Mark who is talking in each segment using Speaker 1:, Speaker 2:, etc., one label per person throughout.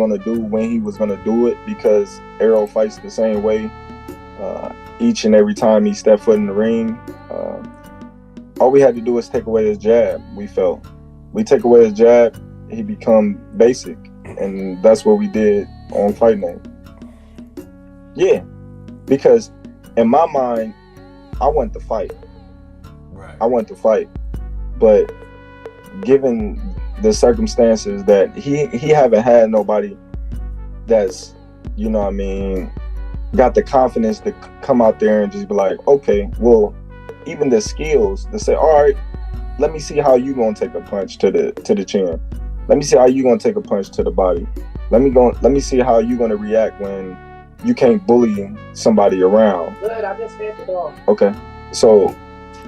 Speaker 1: going to do when he was going to do it, because Errol fights the same way each and every time he stepped foot in the ring. All we had to do was take away his jab. We felt we take away his jab, he become basic, and that's what we did on Fight Night. Yeah, because in my mind, I want to fight.
Speaker 2: Right.
Speaker 1: I want to fight, but given the circumstances that he haven't had nobody that's, you know what I mean, got the confidence to come out there and just be like, okay, well, even the skills to say, all right, let me see how you gonna take a punch to the chin. Let me see how you gonna take a punch to the body. Let me see how you gonna react when you can't bully somebody around.
Speaker 3: Good, I just fed the dog.
Speaker 1: Okay. So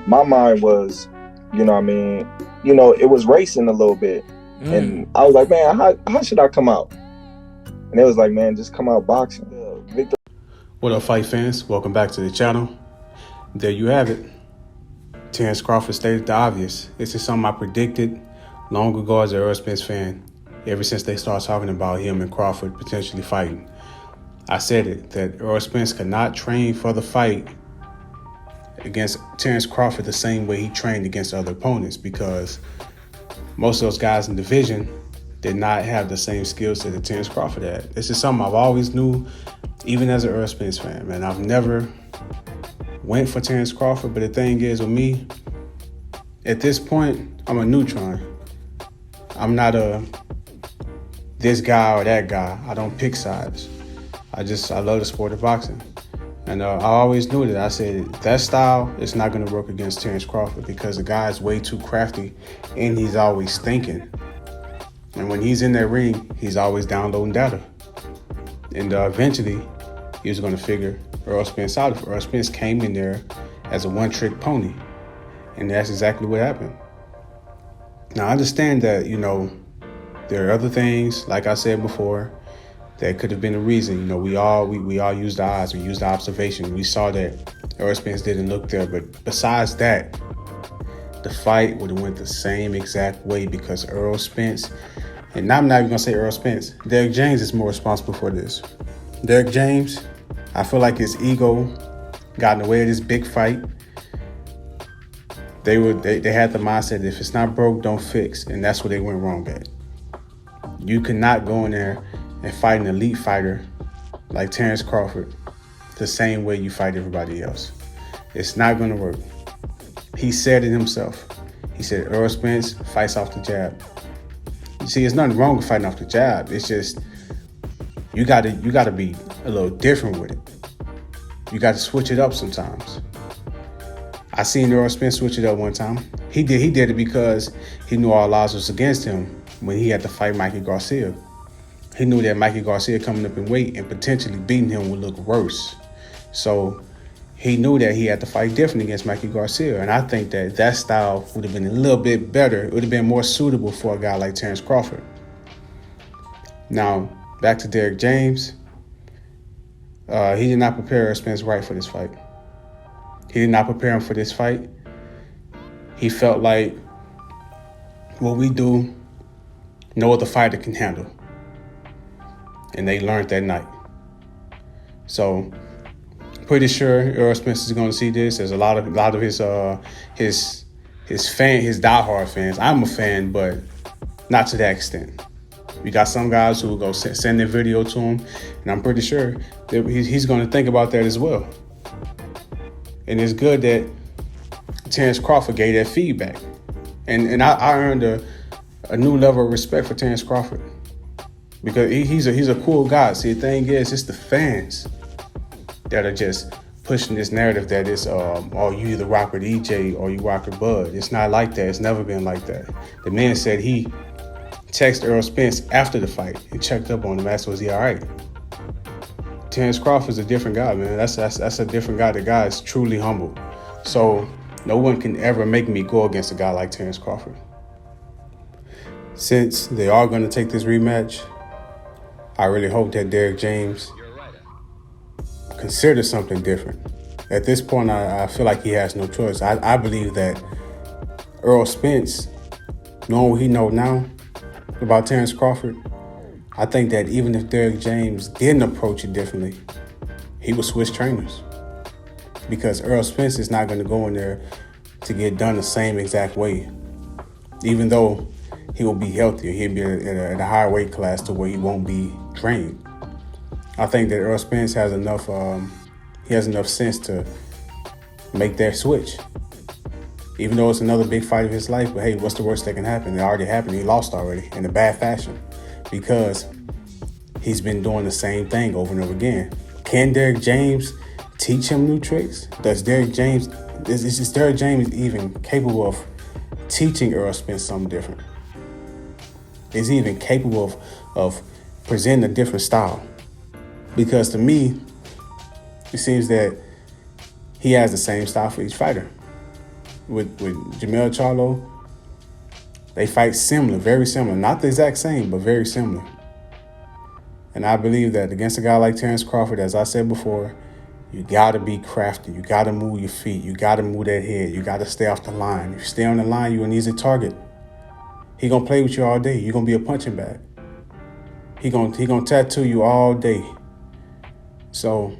Speaker 1: my mind was, you know what I mean, you know, it was racing a little bit. And I was like, man, how should I come out? And it was like, man, just come out boxing. Victor.
Speaker 2: What up, fight fans? Welcome back to the channel. There you have it. Terence Crawford stated the obvious. This is something I predicted long ago as an Errol Spence fan, ever since they started talking about him and Crawford potentially fighting. I said it, that Errol Spence could not train for the fight against Terence Crawford the same way he trained against other opponents, because most of those guys in the division did not have the same skill set that Terence Crawford had. This is something I've always knew, even as an Errol Spence fan, man. I've never went for Terence Crawford, but the thing is with me, at this point, I'm a neutron. I'm not a this guy or that guy. I don't pick sides. I love the sport of boxing. And I always knew that. I said that style is not going to work against Terence Crawford, because the guy is way too crafty and he's always thinking. And when he's in that ring, he's always downloading data. And eventually, he was going to figure Errol Spence out. If Errol Spence came in there as a one-trick pony. And that's exactly what happened. Now, I understand that, you know, there are other things, like I said before, that could have been a reason. You know, we all used the eyes, we used the observation. We saw that Errol Spence didn't look there. But besides that, the fight would have went the same exact way, because Errol Spence, and I'm not even going to say Errol Spence, Derrick James is more responsible for this. Derrick James, I feel like his ego got in the way of this big fight. They had the mindset, if it's not broke, don't fix. And that's where they went wrong at. You cannot go in there and fight an elite fighter like Terence Crawford the same way you fight everybody else. It's not going to work. He said it himself. He said Errol Spence fights off the jab. You see, there's nothing wrong with fighting off the jab. It's just you got to be a little different with it. You got to switch it up sometimes. I seen Errol Spence switch it up one time. He did it because he knew all odds was against him when he had to fight Mikey Garcia. He knew that Mikey Garcia coming up in weight and potentially beating him would look worse. So he knew that he had to fight different against Mikey Garcia. And I think that style would have been a little bit better. It would have been more suitable for a guy like Terence Crawford. Now, back to Derrick James. He did not prepare Errol Spence right for this fight. He did not prepare him for this fight. He felt like what we do, no other fighter can handle. And they learned that night. So, pretty sure Errol Spence is going to see this. There's a lot of his diehard fans. I'm a fan, but not to that extent. We got some guys who will go send their video to him, and I'm pretty sure that he's going to think about that as well. And it's good that Terence Crawford gave that feedback, and I earned a new level of respect for Terence Crawford, because he's a cool guy. See, the thing is, it's the fans that are just pushing this narrative that it's, oh, you either rock with EJ or you rock with Bud. It's not like that. It's never been like that. The man said he texted Errol Spence after the fight and checked up on him, asked was he all right. Terence Crawford's a different guy, man. That's a different guy. The guy is truly humble. So no one can ever make me go against a guy like Terence Crawford. Since they are going to take this rematch, I really hope that Derrick James consider something different. At this point, I feel like he has no choice. I believe that Errol Spence, knowing what he knows now about Terence Crawford, I think that even if Derrick James didn't approach it differently, he would switch trainers. Because Errol Spence is not going to go in there to get done the same exact way. Even though he will be healthier, he'll be at a higher weight class to where he won't be drained. I think that Errol Spence has enough sense to make that switch. Even though it's another big fight of his life, but hey, what's the worst that can happen? It already happened. He lost already in a bad fashion because he's been doing the same thing over and over again. Can Derrick James teach him new tricks? Is Derrick James even capable of teaching Errol Spence something different? Is he even capable of presenting a different style? Because to me, it seems that he has the same style for each fighter. With Jermell Charlo, they fight similar, very similar. Not the exact same, but very similar. And I believe that against a guy like Terence Crawford, as I said before, you got to be crafty. You got to move your feet. You got to move that head. You got to stay off the line. If you stay on the line, you're an easy target. He going to play with you all day. You're going to be a punching bag. He gonna tattoo you all day. So,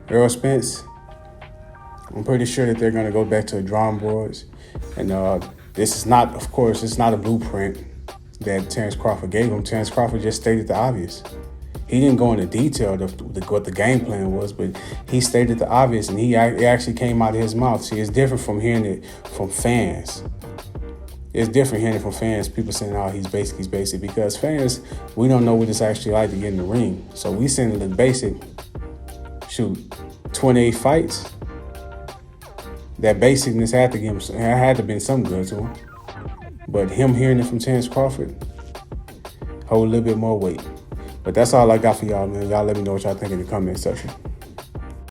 Speaker 2: Errol Spence, I'm pretty sure that they're going to go back to the drawing boards. And this is not, of course, it's not a blueprint that Terence Crawford gave him. Terence Crawford just stated the obvious. He didn't go into detail of what the game plan was, but he stated the obvious, and it actually came out of his mouth. See, it's different from hearing it from fans. It's different hearing it from fans, people saying, oh, he's basic, because fans, we don't know what it's actually like to get in the ring. So we send the basic, 28 fights. That basicness had to have been some good to him. But him hearing it from Terence Crawford hold a little bit more weight. But that's all I got for y'all, man. Y'all let me know what y'all think in the comment section.